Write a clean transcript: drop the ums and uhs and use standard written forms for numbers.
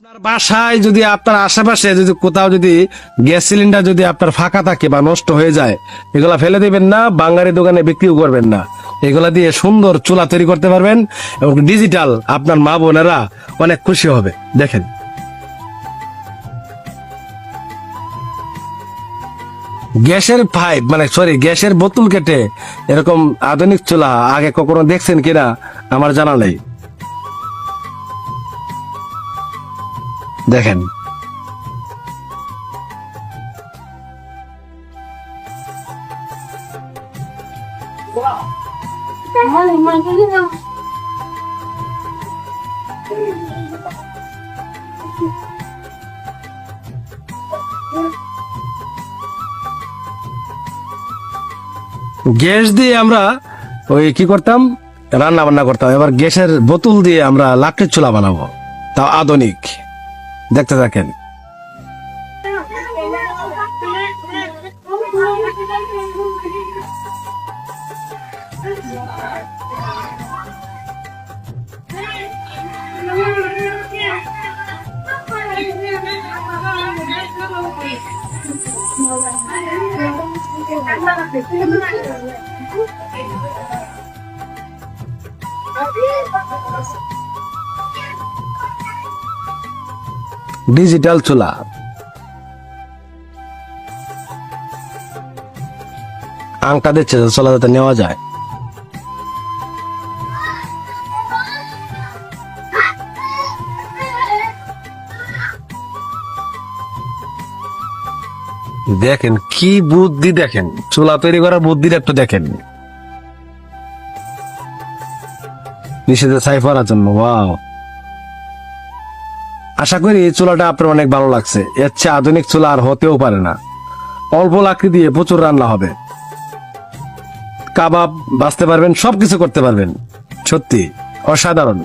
আপনার বাসায় যদি আপনার আশেপাশে যদি কোথাও যদি গ্যাস সিলিন্ডার যদি আপনার ফাঁকা থাকে বা নষ্ট হয়ে যায়, এগুলা ফেলে দিবেন না, বাঙালি দোকানে বিক্রিও করবেন না। এগুলা দিয়ে সুন্দর চুলা তৈরি করতে পারবেন এবং ডিজিটাল আপনার মা বোনেরা অনেক খুশি হবে। দেখেন গ্যাসের পাইপ গ্যাসের বোতল কেটে এরকম আধুনিক চুলা আগে কখনো দেখছেন কিনা আমার জানা নেই। দেখেন গ্যাস দিয়ে আমরা ওই কি করতাম, রান্না বান্না করতাম। এবার গ্যাসের বোতল দিয়ে আমরা লাকড়ির চুলা বানাবো, তাও আধুনিক। দেখতে থাকেন। ডিজিটাল চুলা আংটা দিচ্ছে চলা যাতে নেওয়া যায়। দেখেন কি বুদ্ধি, দেখেন চুলা তৈরি করার বুদ্ধিটা একটু দেখেন। নিষেধে ছাই পড়ার জন্য। ওয়াও, আশা করি এই চুলাটা আপনার অনেক ভালো লাগছে। এর চেয়ে আধুনিক চুলা আর হতেও পারে না। অল্প লাকড়ি দিয়ে প্রচুর রান্না হবে, কাবাব বাঁচতে পারবেন, সবকিছু করতে পারবেন। সত্যি অসাধারণ।